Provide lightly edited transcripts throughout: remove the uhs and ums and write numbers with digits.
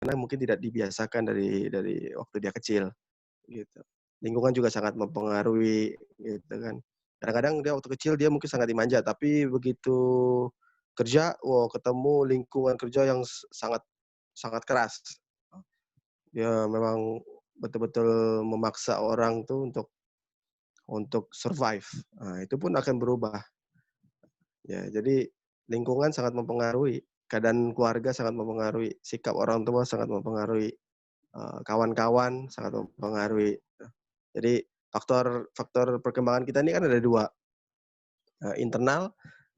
karena mungkin tidak dibiasakan dari waktu dia kecil, gitu. Lingkungan juga sangat mempengaruhi, gitu kan. Kadang-kadang dia waktu kecil dia mungkin sangat dimanja, tapi begitu kerja, wow ketemu lingkungan kerja yang sangat sangat keras. Dia memang betul-betul memaksa orang tuh untuk survive. Nah, itu pun akan berubah. Ya, jadi lingkungan sangat mempengaruhi, keadaan keluarga sangat mempengaruhi, sikap orang tua sangat mempengaruhi, kawan-kawan sangat mempengaruhi. Jadi faktor faktor perkembangan kita ini kan ada 2, internal,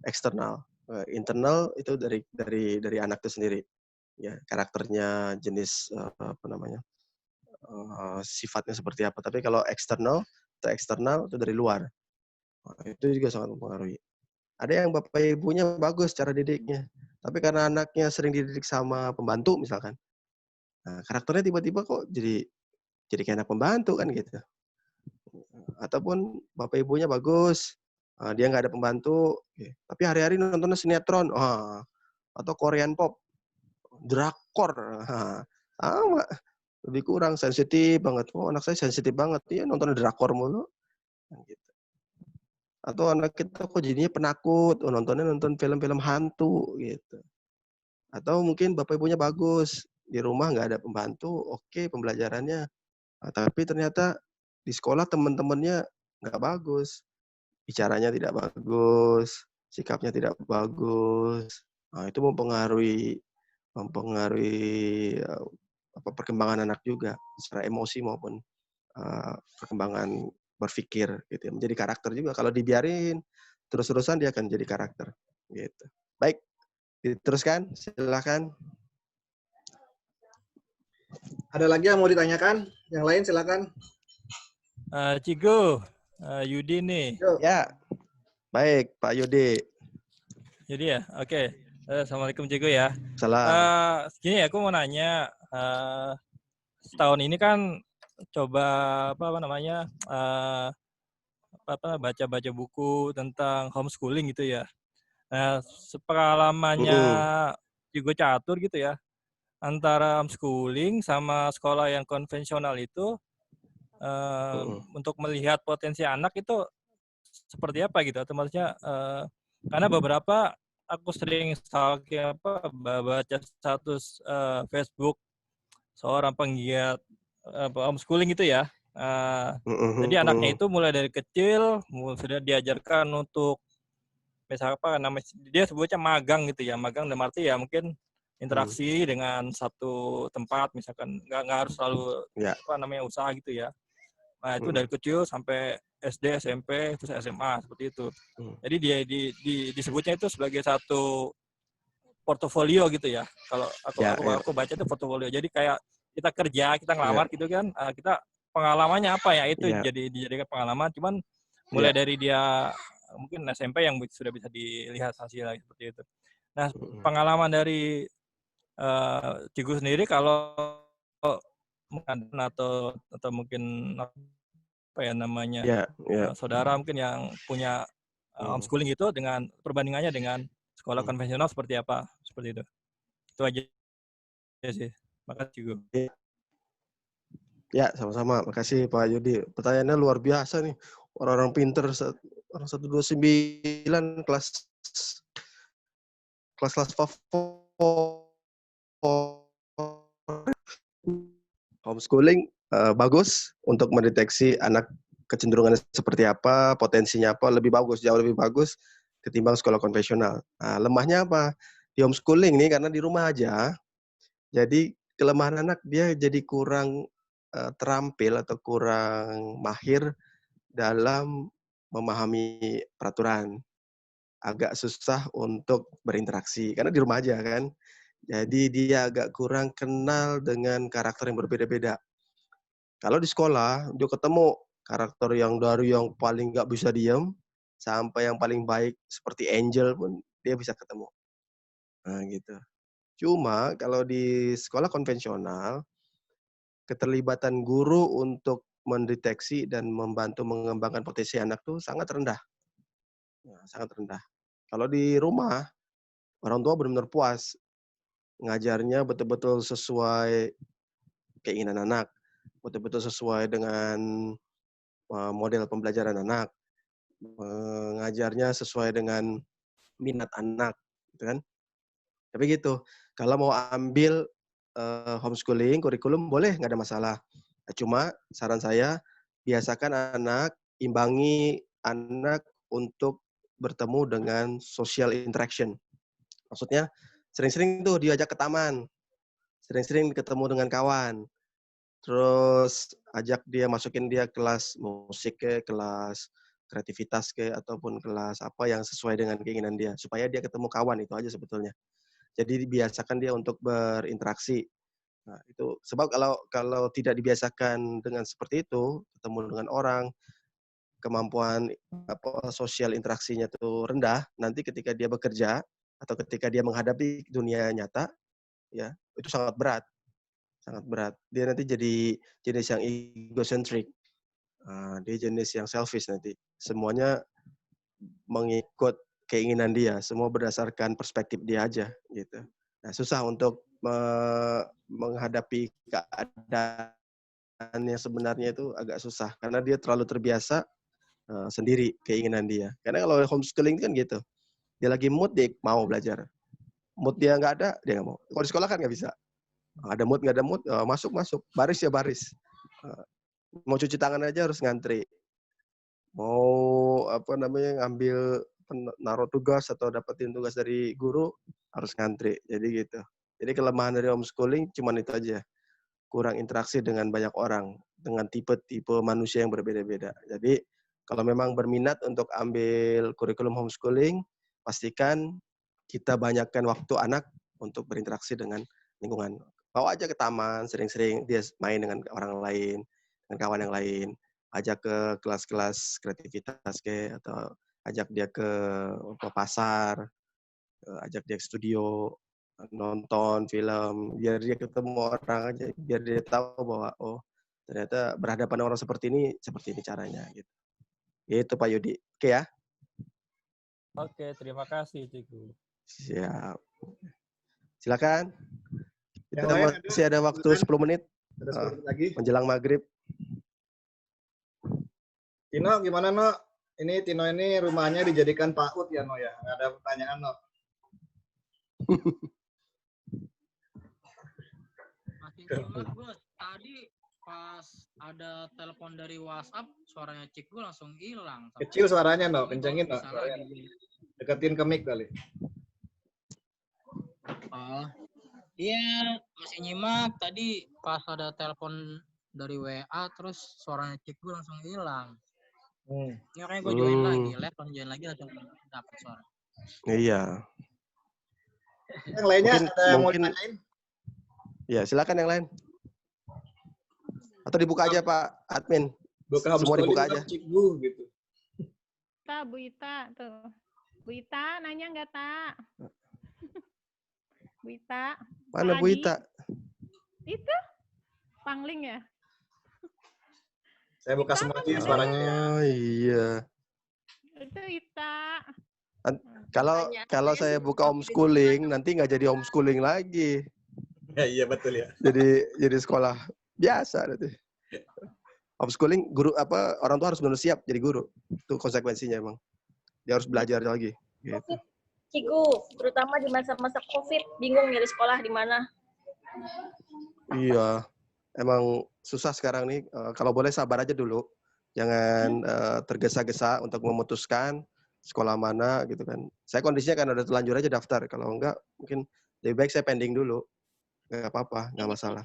eksternal. Internal itu dari anak itu sendiri, ya karakternya, jenis, apa namanya, sifatnya seperti apa. Tapi kalau eksternal atau eksternal itu dari luar, itu juga sangat mempengaruhi. Ada yang bapak ibunya bagus cara didiknya, tapi karena anaknya sering dididik sama pembantu misalkan, nah karakternya tiba-tiba kok jadi kayak anak pembantu kan gitu. Ataupun bapak ibunya bagus, dia nggak ada pembantu, tapi hari-hari nontonnya sinetron, atau Korean pop, drakor, sama, lebih kurang sensitif banget, "Oh anak saya sensitif banget, iya nonton drakor mulu," kan gitu. Atau anak kita kok jadinya penakut, nontonnya nonton film-film hantu gitu. Atau mungkin bapak ibunya bagus, di rumah nggak ada pembantu, oke pembelajarannya, tapi ternyata di sekolah teman-temannya nggak bagus, bicaranya tidak bagus, sikapnya tidak bagus. Nah, itu mempengaruhi mempengaruhi, perkembangan anak juga, secara emosi maupun, perkembangan berpikir gitu ya, menjadi karakter juga kalau dibiarin terus-terusan dia akan jadi karakter, gitu. Baik, diteruskan, silakan. Ada lagi yang mau ditanyakan? Yang lain silakan. Cigo, Yudi nih. Yuk. Ya, baik Pak Yudi. Yudi ya, oke. Assalamualaikum Cigo ya. Salam. Gini ya, aku mau nanya. Setahun ini kan coba apa namanya baca-baca buku tentang homeschooling gitu ya. Nah, sepengalamannya Mhm, Cigo catur gitu ya, antara homeschooling sama sekolah yang konvensional itu mhm, untuk melihat potensi anak itu seperti apa gitu? Atau maksudnya karena beberapa aku sering stalking baca status Facebook seorang penggiat homeschooling gitu ya. mhm, Jadi anaknya mhm, itu mulai dari kecil sudah diajarkan untuk misal apa namanya dia sebutnya magang gitu ya. Magang dalam arti ya mungkin mhm. interaksi dengan satu tempat misalkan nggak harus selalu Ya, apa namanya usaha gitu ya. Nah, itu mhm, dari kecil sampai SD, SMP, terus SMA seperti itu. mhm. Jadi dia disebutnya itu sebagai satu portofolio gitu ya. Kalau Ya, ya, aku baca itu portofolio. Jadi kayak kita kerja, kita ya, ngelamar gitu kan, kita pengalamannya apa ya itu ya, jadi dijadikan pengalaman. Cuman mulai ya, dari dia mungkin SMP yang sudah bisa dilihat hasilnya seperti itu. Nah, mhm. pengalaman dari Cigu sendiri kalau atau mungkin apa ya namanya Ya, ya, saudara mungkin yang punya mhm, homeschooling itu dengan perbandingannya dengan sekolah mhm. konvensional seperti apa seperti itu aja sih. Makasih Cigu. Ya, ya, sama-sama. Makasih Pak Yudi. Pertanyaannya luar biasa nih. Orang-orang pinter orang 129 kelas-kelas favorit. Homeschooling, bagus untuk mendeteksi anak kecenderungannya seperti apa, potensinya apa, lebih bagus, jauh lebih bagus ketimbang sekolah konvensional. Nah, lemahnya apa? Di homeschooling nih karena di rumah aja, jadi kelemahan anak dia jadi kurang, terampil atau kurang mahir dalam memahami peraturan, agak susah untuk berinteraksi karena di rumah aja kan. Jadi dia agak kurang kenal dengan karakter yang berbeda-beda. Kalau di sekolah, dia ketemu karakter yang dari yang paling nggak bisa diem, sampai yang paling baik seperti Angel pun dia bisa ketemu. Nah gitu. Cuma kalau di sekolah konvensional, keterlibatan guru untuk mendeteksi dan membantu mengembangkan potensi anak tuh sangat rendah, sangat rendah. Kalau di rumah, orang tua benar-benar puas, ngajarnya betul-betul sesuai keinginan anak, betul-betul sesuai dengan model pembelajaran anak, ngajarnya sesuai dengan minat anak, gitu kan. Tapi gitu, kalau mau ambil homeschooling, kurikulum boleh, nggak ada masalah. Cuma saran saya, biasakan anak, imbangi anak untuk bertemu dengan social interaction. Maksudnya sering-sering tuh diajak ke taman, sering-sering ketemu dengan kawan, terus masukin dia kelas musik kelas kreativitas ataupun kelas apa yang sesuai dengan keinginan dia, supaya dia ketemu kawan, itu aja sebetulnya. Jadi dibiasakan dia untuk berinteraksi. Nah, itu sebab kalau tidak dibiasakan dengan seperti itu, ketemu dengan orang, kemampuan sosial interaksinya itu rendah, nanti ketika dia bekerja atau ketika dia menghadapi dunia nyata, ya itu sangat berat, sangat berat. Dia nanti jadi jenis yang egocentric, dia jenis yang selfish nanti. Semuanya mengikut keinginan dia, semua berdasarkan perspektif dia aja gitu. Nah, susah untuk menghadapi keadaan yang sebenarnya itu agak susah karena dia terlalu terbiasa sendiri keinginan dia. Karena kalau homeschooling kan gitu, dia lagi mood dia mau belajar, mood dia nggak ada dia nggak mau. Kalau di sekolah kan nggak bisa, ada mood nggak ada mood, masuk baris ya baris, mau cuci tangan aja harus ngantri, mau ngambil naruh tugas atau dapetin tugas dari guru harus ngantri. Jadi gitu. Jadi kelemahan dari homeschooling cuman itu aja, kurang interaksi dengan banyak orang, dengan tipe-tipe manusia yang berbeda-beda. Jadi kalau memang berminat untuk ambil kurikulum homeschooling, pastikan kita banyakkan waktu anak untuk berinteraksi dengan lingkungan. Bawa aja ke taman, sering-sering dia main dengan orang lain, dengan kawan yang lain. Ajak ke kelas-kelas kreativitas atau ajak dia ke pasar, ajak dia ke studio, nonton film, biar dia ketemu orang aja, biar dia tahu bahwa ternyata berhadapan orang seperti ini caranya gitu. Itu Pak Yudi. Oke ya? Oke, terima kasih Ciku. Siap. Silakan. Yang Kita lain masih ada waktu 10 menit. Ada 10 menit lagi. Menjelang maghrib. Tino, gimana No? Ini Tino ini rumahnya dijadikan PAUD ya No ya? Nggak ada pertanyaan No? Masih nyimak Gus. Tadi pas ada telepon dari WhatsApp, suaranya Cik gue langsung hilang. Kecil suaranya No, kencengin No. Deketin ke mic kali. Oh, iya masih nyimak. Tadi pas ada telepon dari WA, terus suaranya Cik gue langsung hilang. Ini makanya gue join lagi, langsung join lagi langsung dapat suara. Iya. Yang lainnya ada yang mau ditanyain? Ya, silakan yang lain. Atau dibuka aja Pak Admin. Semua dibuka aja. Cikgu gitu. Bu Ita tuh. Bu Ita nanya nggak Tak? Bu Ita. Mana Bu Ita? Itu Pangling ya? Saya buka semua aja suaranya ya. Oh iya. Itu Ita. Kalau saya buka homeschooling, nanti nggak jadi homeschooling lagi. Ya, iya betul ya. Jadi sekolah biasa nanti. Homeschooling orang tua harus benar siap jadi guru. Itu konsekuensinya emang. Dia harus belajar lagi. Gitu. Cikgu, terutama di masa-masa COVID, bingung nyari sekolah di mana. Iya, emang susah sekarang nih. Kalau boleh sabar aja dulu. Jangan tergesa-gesa untuk memutuskan sekolah mana gitu kan. Saya kondisinya kan udah terlanjur aja daftar. Kalau enggak, mungkin lebih baik saya pending dulu. Nggak apa-apa, nggak masalah.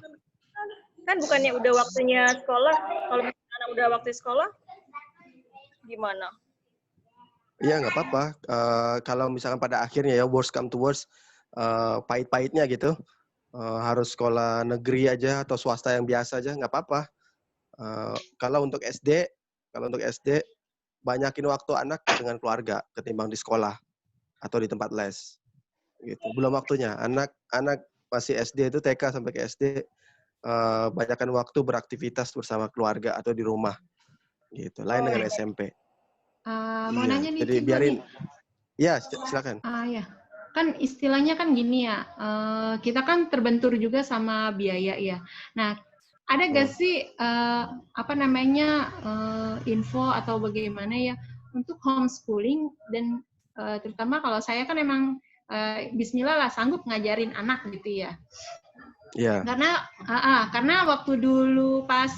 Kan bukannya udah waktunya sekolah, kalau misalnya anak udah waktu sekolah, gimana? Iya, nggak apa-apa. Kalau misalkan pada akhirnya ya, worst come to worst, pahit-pahitnya gitu, harus sekolah negeri aja atau swasta yang biasa aja, nggak apa-apa. Kalau untuk SD, banyakin waktu anak dengan keluarga ketimbang di sekolah atau di tempat les. Gitu. Belum waktunya. Anak masih SD itu TK sampai ke SD, banyakkan waktu beraktivitas bersama keluarga atau di rumah. Gitu. Lain dengan SMP. Mau nanya nih, jadi Cikgu biarin. nih. Ya, silakan. Ya. kan istilahnya kan gini ya, kita kan terbentur juga sama biaya ya. Nah, ada gak sih apa namanya info atau bagaimana ya untuk homeschooling dan terutama kalau saya kan emang Bismillah lah sanggup ngajarin anak gitu ya. Iya. Karena waktu dulu pas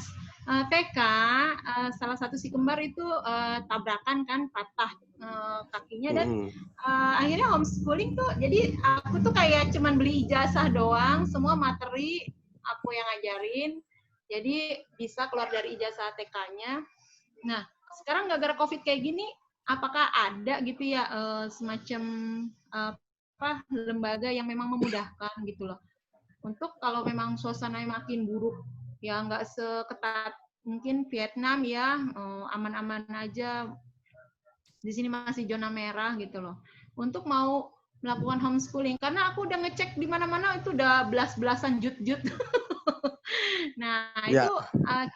TK salah satu si kembar itu tabrakan kan patah kakinya dan akhirnya homeschooling tuh jadi aku tuh kayak cuman beli ijazah doang, semua materi aku yang ngajarin, jadi bisa keluar dari ijazah TK-nya. Nah sekarang gara-gara COVID kayak gini, apakah ada gitu ya semacam apa lembaga yang memang memudahkan gitu loh untuk kalau memang suasananya makin buruk ya nggak seketat mungkin Vietnam ya, aman-aman aja. Di sini masih zona merah gitu loh. Untuk mau melakukan homeschooling karena aku udah ngecek di mana-mana itu udah belas-belasan jut-jut. Nah, itu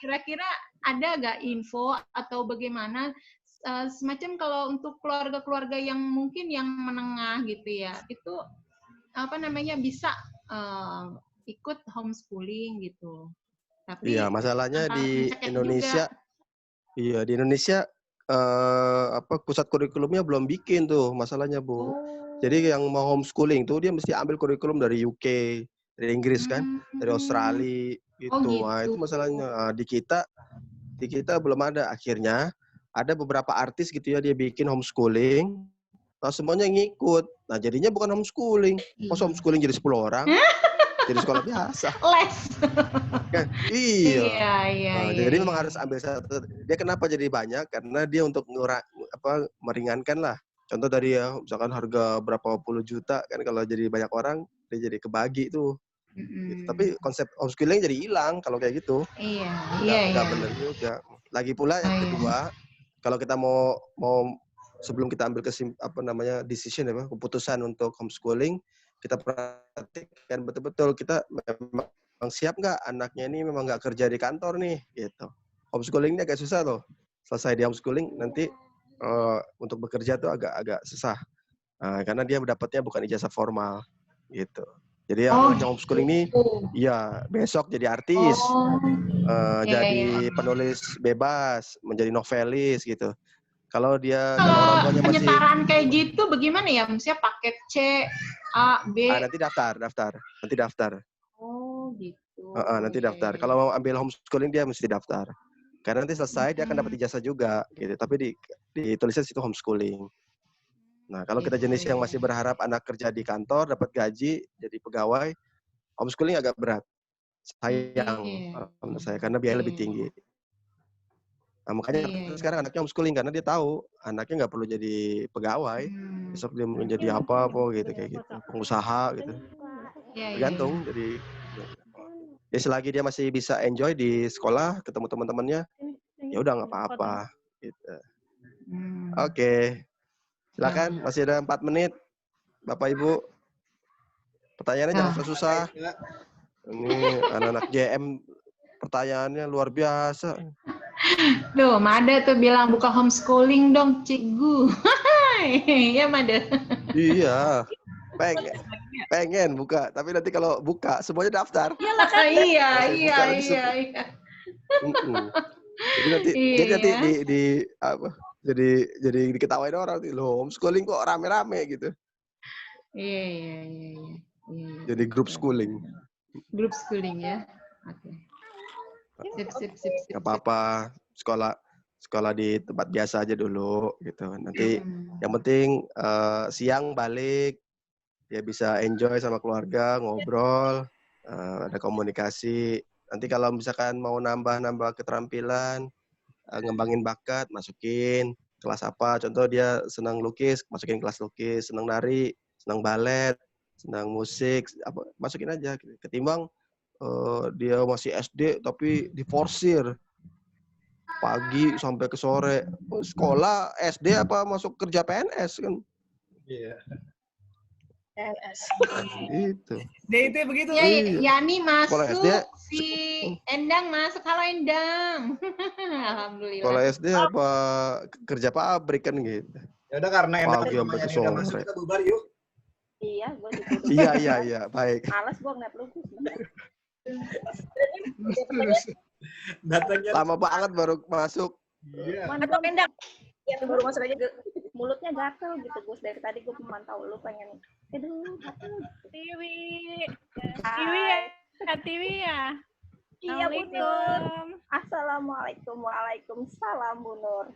kira-kira ada nggak info atau bagaimana semacam kalau untuk keluarga-keluarga yang mungkin yang menengah gitu ya, itu apa namanya bisa ikut homeschooling gitu. Tapi iya, masalahnya di Indonesia, di Indonesia apa pusat kurikulumnya belum bikin tuh masalahnya Bu. Jadi yang mau homeschooling tuh dia mesti ambil kurikulum dari UK, dari Inggris kan, dari Australia gitu. Nah itu masalahnya. Di kita belum ada. Akhirnya ada beberapa artis gitu ya dia bikin homeschooling. Nah semuanya ngikut. Nah jadinya bukan homeschooling. Masa homeschooling jadi 10 orang? Jadi sekolah biasa. Les. Kan? Iya. Jadi memang harus ambil satu. Dia kenapa jadi banyak? Karena dia untuk meringankan lah. Contoh dari ya, misalkan harga berapa puluh juta kan kalau jadi banyak orang dia jadi kebagi tuh. Gitu. Tapi konsep homeschooling jadi hilang kalau kayak gitu. Iya. Nggak benar juga. Lagi pula yang kedua, kalau kita mau sebelum kita ambil decision keputusan untuk homeschooling, kita perhatikan betul-betul kita memang siap nggak anaknya ini memang nggak kerja di kantor nih gitu. Homeschooling ini agak susah tuh. Selesai di homeschooling nanti untuk bekerja tuh agak susah. Karena dia mendapatnya bukan ijazah formal gitu. Jadi yang homeschooling ini ya besok jadi artis, jadi penulis bebas, menjadi novelis gitu. Kalau dia orang tuanya masih penyetaraan kayak gitu bagaimana ya? Misalnya paket C, A, B. Nanti daftar. Oh, gitu. Nanti daftar. Kalau mau ambil homeschooling dia mesti daftar. Karena nanti selesai dia akan dapat ijazah juga gitu. Tapi ditulisnya situ homeschooling. Nah, kalau kita jenis yang masih berharap anak kerja di kantor, dapat gaji, jadi pegawai, homeschooling agak berat. Sayang menurut saya karena biaya lebih tinggi. Nah, makanya sekarang anaknya homeschooling karena dia tahu anaknya nggak perlu jadi pegawai, besok dia menjadi apa gitu kayak gitu, pengusaha gitu. Tergantung. Jadi ya selagi dia masih bisa enjoy di sekolah, ketemu teman-temannya, ya udah nggak apa-apa. Gitu. Oke. Silakan, masih ada 4 menit, Bapak Ibu. Pertanyaannya jangan susah. Ini anak-anak JM pertanyaannya luar biasa. Duh, Mada tuh bilang buka homeschooling dong, Cikgu. Iya, Mada. Iya. Pengen buka, tapi nanti kalau buka semuanya daftar. Iya. Jadi nanti jadi diketawain orang loh, homeschooling kok rame-rame gitu. Iya. Jadi grup schooling. Grup schooling ya. Oke. Sip. Gak apa-apa, sekolah di tempat biasa aja dulu gitu. Nanti yang penting siang balik, dia bisa enjoy sama keluarga, ngobrol, ada komunikasi. Nanti kalau misalkan mau nambah keterampilan, ngembangin bakat, masukin kelas apa. Contoh dia senang lukis, masukin kelas lukis, senang nari, senang balet, senang musik, masukin aja. Ketimbang dia masih SD tapi diforsir pagi sampai ke sore. Sekolah SD apa masuk kerja PNS kan? Iya. PNS. Itu. DIT begitu. Yani masuk, SD, si Endang masuk. Halo Endang. Alhamdulillah. Sekolah SD apa kerja pabrik kan gitu. Ya udah karena Endang pagi sampai ke sore. kita bubar yuk. Iya, gue juga. Iya, baik. Males gue ngeliat lu. Datangnya Lama banget baru masuk. iya. Mana gue pendek. Ya baru masuk aja mulutnya gatel gitu Gus. Dari tadi gue memantau lu pengen. Aduh, gatel. Tiwi. Tiwi ya. Tiwi ya. Iya, Bu Nur. Assalamualaikum. Assalamualaikum. Waalaikumsalam, Bu Nur.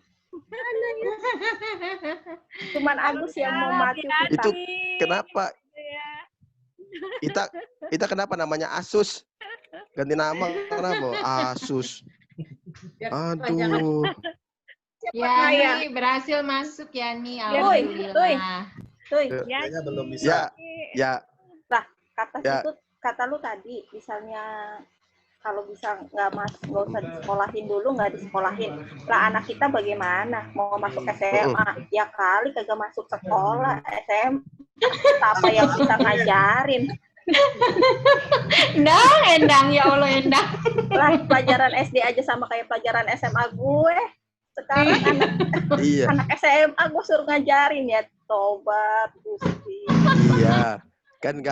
Cuman Agus yang mau maju kita. Itu kenapa? Ya. Ita kenapa namanya Asus? Ganti nama kenapa? Asus. Aduh. Yani berhasil masuk Yani. Ya, Boy. Alhamdulillah. Tuh, Kayaknya belum bisa. Ya, kata lu tadi, misalnya kalau bisa nggak usah disekolahin dulu, nggak disekolahin. Lah anak kita bagaimana? Mau masuk SMA? Ya kali kagak masuk sekolah SMA. Apa yang kita ngajarin? Endang ya Allah endang. Lah pelajaran SD aja sama kayak pelajaran SMA gue. Sekarang anak SMA gue suruh ngajarin ya. Tobat Gusti. Iya. Kan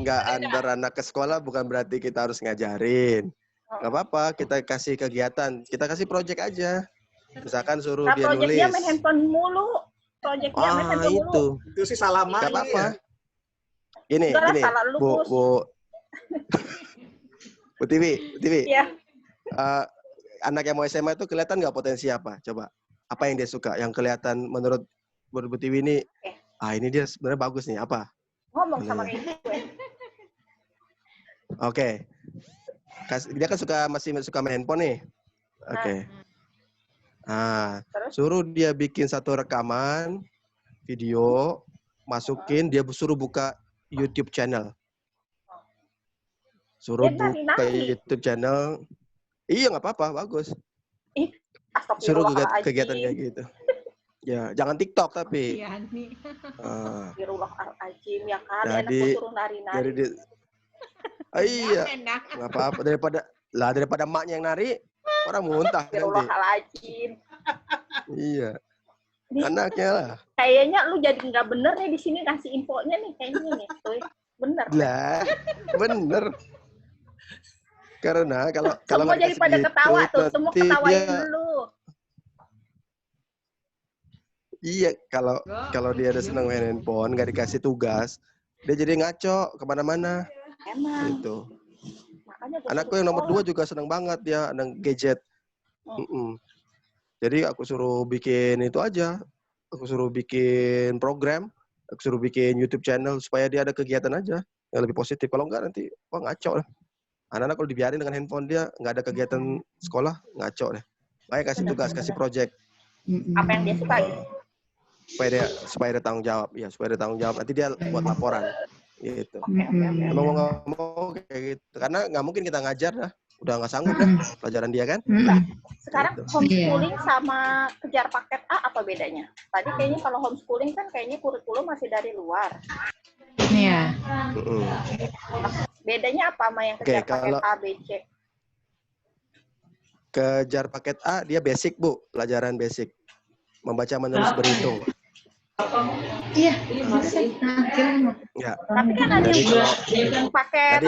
nggak antar anak ke sekolah bukan berarti kita harus ngajarin. Nggak apa-apa, kita kasih kegiatan, kita kasih project aja. Misalkan suruh dia nulis. Project dia main handphone mulu. Project dia main handphone mulu. Itu sih salah Nggak apa-apa. Gini, Bu Tiwi. Iya. Anak yang mau SMA itu kelihatan nggak potensi apa? Coba, apa yang dia suka? Yang kelihatan menurut Bu Tiwi ini, ini dia sebenarnya bagus nih, apa? Ngomong sama kayak gue. Oke. Dia kan masih suka main handphone nih. Oke. Suruh dia bikin satu rekaman video, masukin, dia suruh buka YouTube channel. Suruh buka YouTube channel. Iya, nggak apa-apa, bagus. Suruh kegiatan kayak gitu. Ya, jangan TikTok tapi. Astagfirullahaladzim ya kan. Enak Jadi, suruh nari-nari. Iya, nggak apa-apa daripada emaknya yang nari, orang muntah nanti. Astagfirullahaladzim. Iya. Anaknya lah. Kayaknya lu jadi nggak bener nih di sini kasih infonya nih kayaknya nih. Bener. Lah, bener. Karena kalau semua jadi pada gitu, ketawa tuh, semua ketawain dulu. Iya, kalau dia ada senang main handphone, nggak dikasih tugas, dia jadi ngaco kemana-mana. Emang. Gitu. Anakku yang nomor 2 juga senang banget dia ada gadget. Jadi aku suruh bikin itu aja, aku suruh bikin program, aku suruh bikin YouTube channel supaya dia ada kegiatan aja yang lebih positif. Kalau enggak nanti ngaco lah. Anak-anak kalau dibiarin dengan handphone dia nggak ada kegiatan sekolah, ngaco deh. Baik kasih tugas, kasih project. Apa yang dia suka? Supaya dia tanggung jawab, ya supaya dia tanggung jawab. Nanti dia buat laporan, gitu. Emang nggak mau kayak gitu, karena nggak mungkin kita ngajar dah, udah nggak sanggup dah pelajaran dia kan. Sekarang homeschooling sama kejar paket A apa bedanya? Tadi kayaknya kalau homeschooling kan kayaknya kurikulum masih dari luar. Iya. Bedanya apa sama yang kejar paket A, B, C? Kejar paket A dia basic Bu, pelajaran basic, membaca, menulis, berhitung. Iya. Ya. Tapi kan ada yang paket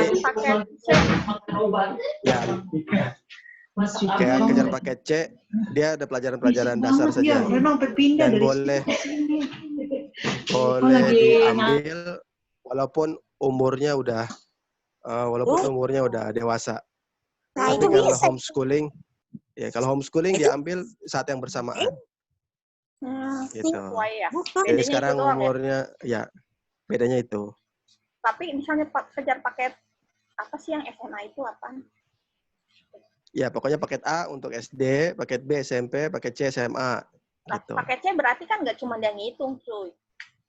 C. Ya. Kayak kejar paket C, dia ada pelajaran-pelajaran dasar saja. Dan boleh diambil walaupun umurnya udah dewasa. Tapi kalau homeschooling, kalau homeschooling diambil saat yang bersamaan. Gitu. Jadi sekarang umurnya bedanya itu. Tapi misalnya kejar paket apa sih yang SMA itu apa? Ya pokoknya paket A untuk SD, paket B SMP, paket C SMA. Gitu. Paket C berarti kan nggak cuma dia ngitung cuy.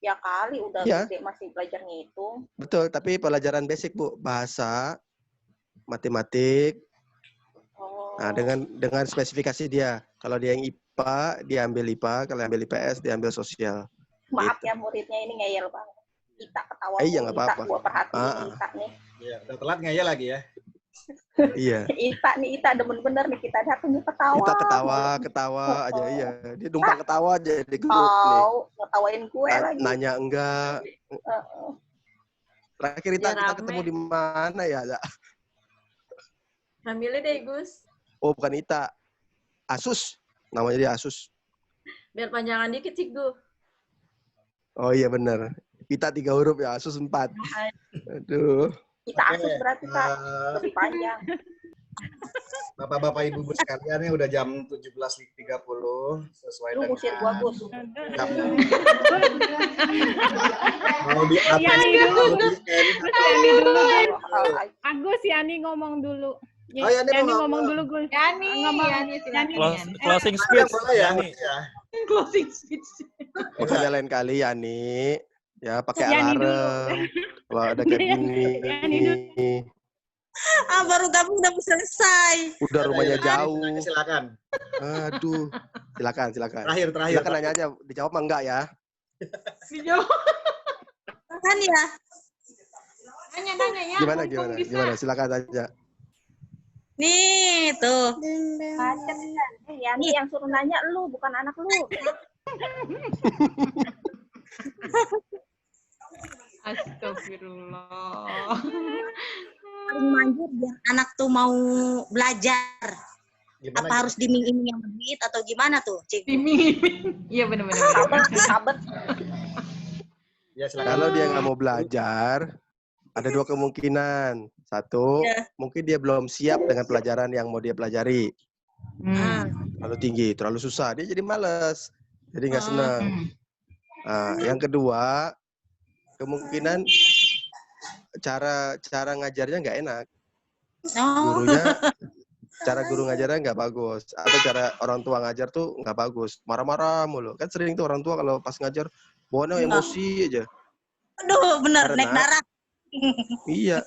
Ya kali udah gede masih belajar ngitung. Betul, tapi pelajaran basic Bu, bahasa, matematik. Nah, dengan spesifikasi dia. Kalau dia yang IPA, dia ambil IPA. Kalau yang ambil IPS, dia ambil sosial. Maaf gitu. Ya muridnya ini ngeyel banget. Kita ketawa. Iya, nggak apa-apa. Gua perhatiin kita nih. Iya, udah telat ngeyel lagi ya. Iya. Ita demen bener nih kita datangnya ketawa. Kita ketawa aja, iya. Dia numpang ketawa aja di grup nih. Tahu, ngetawain gue lagi. Nanya enggak. Terakhir Ita kita ketemu di mana ya? Hamilnya deh, Gus. Oh, bukan Ita. Asus. Namanya dia Asus. Biar panjangan dikit sih, Gus. Oh iya benar. Ita 3 huruf ya, Asus 4. Aduh. Kita Asus berarti Kak. Lebih panjang. Bapak-bapak Ibu sekalian ini udah jam 17.30 sesuai Lu ngusir gua, Gus. Mau di Agus, Yani ngomong dulu. Oh, Yani ngomong dulu, Gus. Yani. Closing speech. Yani. Closing speech. Makanya lain kali Yani ya pakai alarm. Kalau ada kayak gini. Baru gabung udah selesai. Udah rumahnya jauh. Silakan. Aduh. Silakan. Terakhir. Silakan nanya aja, dijawab mah enggak ya? Dijawab. Kan ya. Nanya ya. Gimana? Silakan aja. Nih, tuh. Macet kan. Yani yang suruh nanya lu, bukan anak lu. Astagfirullah. Paling manjur biar anak tuh mau belajar. Gimana, apa harus diming-iming yang duit atau gimana tuh, Cik? Diming-iming. Iya benar-benar. Sabet. Ya, silakan. Kalau dia nggak mau belajar, ada 2 kemungkinan. Satu, mungkin dia belum siap dengan pelajaran yang mau dia pelajari. Terlalu tinggi, terlalu susah. Dia jadi malas. Jadi nggak senang. Nah, yang kedua, kemungkinan cara ngajarnya nggak enak. Cara guru ngajarnya nggak bagus. Atau cara orang tua ngajar tuh nggak bagus. Marah-marah mulu. Kan sering tuh orang tua kalau pas ngajar, bawaannya emosi aja. Aduh, bener. Naik darah. Iya.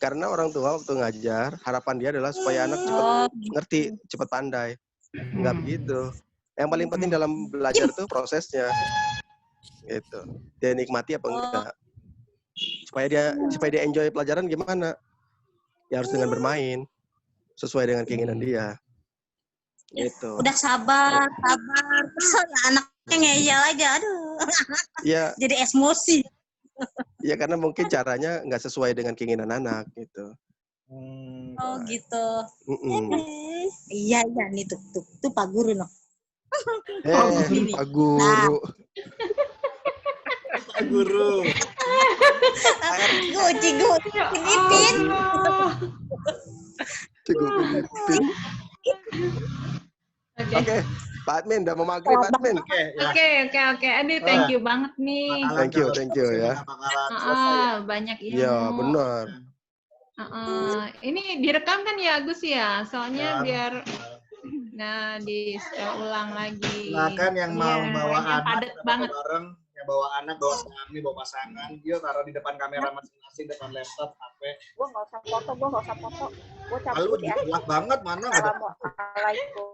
Karena orang tua waktu ngajar, harapan dia adalah supaya anak cepat ngerti, cepat pandai. Enggak begitu. Yang paling penting dalam belajar tuh prosesnya. Gitu. Dia nikmati apa enggak. Supaya dia enjoy pelajaran gimana? Ya harus dengan bermain. Sesuai dengan keinginan dia. Gitu. Udah sabar. Kesel anaknya ngeyel aja. Aduh. Iya. Jadi emosi. Iya, karena mungkin caranya nggak sesuai dengan keinginan anak gitu. Oh gitu. Iya nih tuh Pak Guru no. Pak Guru. Pak Guru. Cigu, Pinipin. Cigu Pinipin. Oke. Pak Admin, udah mau maghrib Pak Admin. Oke. Adi, thank you banget nih. Thank you ya. Banyak ilmu. Iya, benar. Ini direkam kan ya Agus ya? Soalnya biar di ulang lagi. Silakan yang mau bawa anak padat banget. Bareng, yang bawa anak, bawa suami, bawa pasangan, yuk taruh di depan kamera masing-masing, depan laptop, HP. Gue nggak usah foto. Gue cabut Lalu ya. jelas banget mana nggak ada. Assalamualaikum.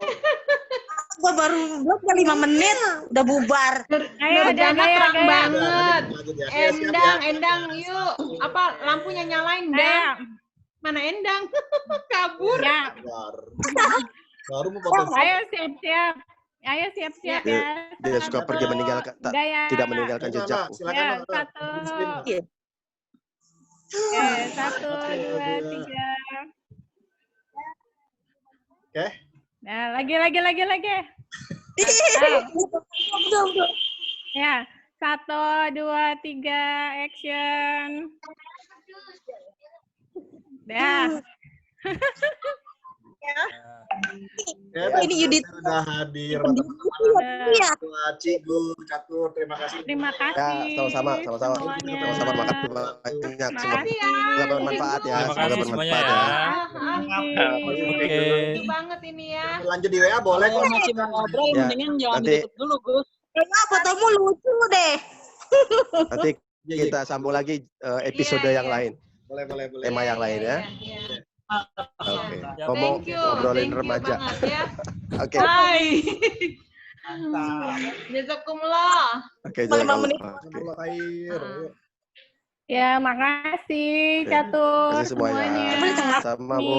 Gue baru 5 menit udah bubar. Ayo, terang banget. Ya. Endang, yuk. Apa lampunya nyalain, Dang? Mana Endang? Kabur. Ya. Baru mau foto. Ayo siap-siap ya. Dia suka pergi meninggalkan, tidak meninggalkan jejak. Silakan. Ya, 1, 2, 3. Oke. Nah, lagi. Ya, 1, 2, 3, action. Dah. Ini Yudit sudah hadir. Iya. Cigu, Catur, terima kasih. Terima kasih. Ya, sama-sama. Semuanya. Sama-sama, makasih banyak semua. Makasih Semoga bermanfaat ya. Terima kasih semuanya ya. Oke. Banget ini ya. Lanjut di WA boleh kok. Kalau masih mau ngobrol, Ya, mendingan jangan nanti- ditutup dulu, Gus. Fotomu lucu deh. Nanti kita sambung lagi episode yang lain. Boleh. Tema yang lain ya. Oke. Ngomong Thank you. ngobrolin Thank you remaja. banget ya. Oke. Hai. Jazakumullah. Oke, Lima jangan menit. lupa. Oke. Kalau air. Ya, makasih Oke. Catur Kasih semuanya. semuanya. Sama Bu.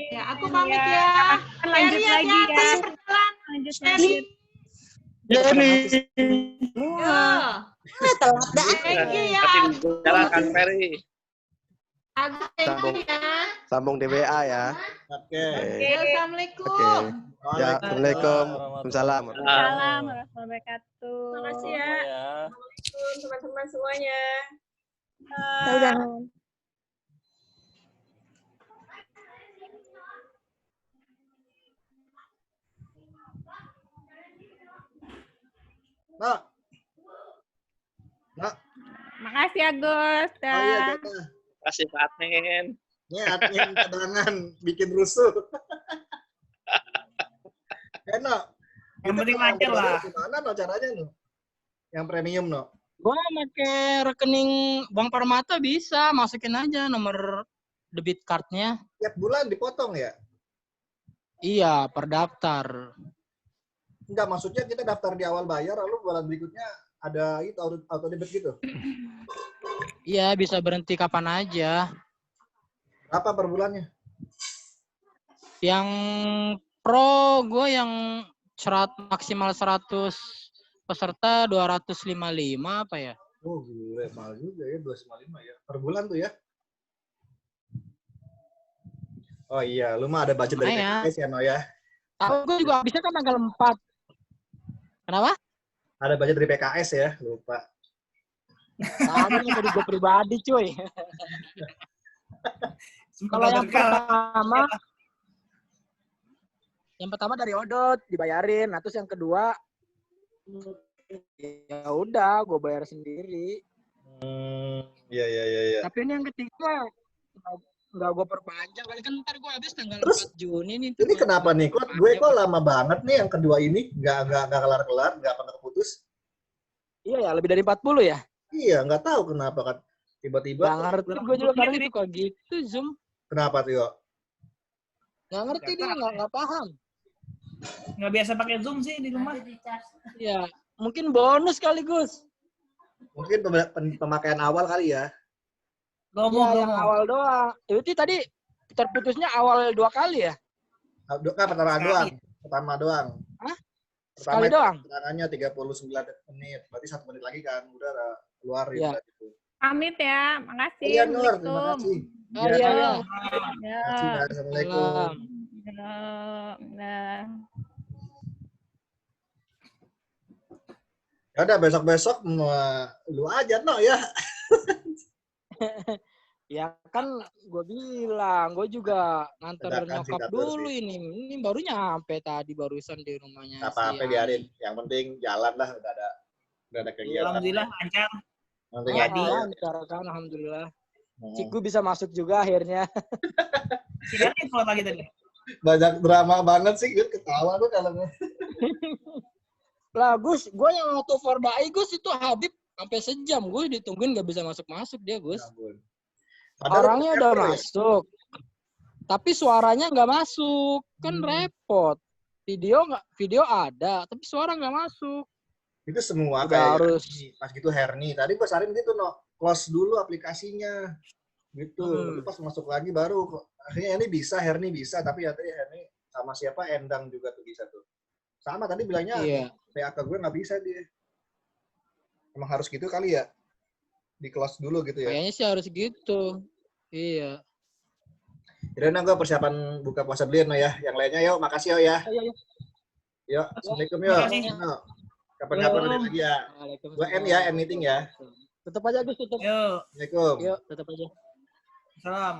Ya, aku pamit Ya, ya. kapan lanjut Ferry, lagi hati-hati ya. perjalanan. Lanjut. Jadi. Yo. Telat dah. Thank you ya. Hati jalan kan Ferry. Agus, thank you ya. Sambung di WA ya. Oke. Ya, Assalamualaikum. Oke. Ya, Assalamualaikum. Waalaikumsalam. Waalaikumsalam warahmatullahi wabarakatuh. Terima kasih ya. Assalamualaikum teman-teman semuanya. Nah. Makasih Agus. Oh iya, Dah. Jaka. Kasih Pak Admin. Ini admin cadangan bikin rusuh. Enak. Yang penting lancar lah. Gimana no caranya no? Yang premium no? Gua pakai rekening Bank Permata bisa, masukin aja nomor debit cardnya. Tiap bulan dipotong ya? Iya, per daftar. Enggak, maksudnya kita daftar di awal bayar, lalu bulan berikutnya ada itu auto debit gitu. Iya, bisa berhenti kapan aja. Berapa per bulannya? Yang pro gue yang maksimal 100 peserta 255 apa ya? Oh, gila, mahal juga ya, 255 ya. Per bulan tuh ya? Oh iya, lu mah ada budget dari PKS ya, No ya? Tahu gue juga habisnya kan tanggal 4. Kenapa? Ada budget dari PKS ya, lupa. Ada nih dari gue pribadi, cuy. Kalau yang pertama dari Odot dibayarin, nah terus yang kedua ya udah gue bayar sendiri. Iya. Tapi ini yang ketiga nggak gue perpanjang, kali kan ntar gue habis tanggal Terus, 4 Juni nih. Ini kenapa nih? Gue kok lama banget nih yang kedua ini, nggak kelar-kelar, nggak pernah keputus. Iya ya, lebih dari 40 ya? Iya, nggak tahu kenapa kan tiba-tiba. Nggak ngerti, gue juga kadang suka gitu Zoom. Kenapa tuh? Nggak ngerti dia, nggak paham. Nggak biasa pakai Zoom sih di rumah. Iya, mungkin bonus kali Gus. Mungkin pemakaian awal kali ya. Iya, yang awal doang. Itu tadi terputusnya awal 2 kali ya? Pertama doang. Hah? Pertama Sekali doang? Pertanyaannya 39 menit. Berarti 1 menit lagi kan. Udah keluar ya. Gitu. Pamit ya. Makasih. Iya, Nur. Terima kasih. Iya. Assalamualaikum. Ya udah besok-besok lu aja No ya. Ya kan gue bilang, gue juga nganter nyokap dulu sih. Ini baru nyampe tadi barusan di rumahnya. Apa-apa biarin, yang penting jalan lah, udah ada kegiatan. Alhamdulillah lancar. Lancar kan, alhamdulillah. Ciku bisa masuk juga akhirnya. Silakan kalau lagi tadi. Banyak drama banget sih, gue ketawa tuh kalau lah Gus, gue yang auto Fordai Gus itu Habib sampai sejam gue ditungguin nggak bisa masuk dia Gus. Orangnya udah masuk, tapi suaranya nggak masuk, kan repot. Video ada, tapi suara nggak masuk. Itu semua udah kayak harus pas gitu Herni. Tadi gue sarin gitu No, close dulu aplikasinya, gitu. Lalu pas masuk lagi baru akhirnya ini bisa, Herni bisa, tapi ya tadi Herni sama siapa Endang juga tuh bisa tuh. Sama tadi bilangnya PA ke gue nggak bisa dia. Emang harus gitu kali ya? Di close dulu gitu ya? Kayaknya sih harus gitu. Iya. Jadi gue persiapan buka puasa dulu ya. Yang lainnya yuk, makasih ya. Yuk, Assalamualaikum yuk. Kapan-kapan ada lagi ya. Gue end meeting ya. Tutup aja Gus, tutup. Yuk. Assalamualaikum. Yuk, tutup aja. Salam.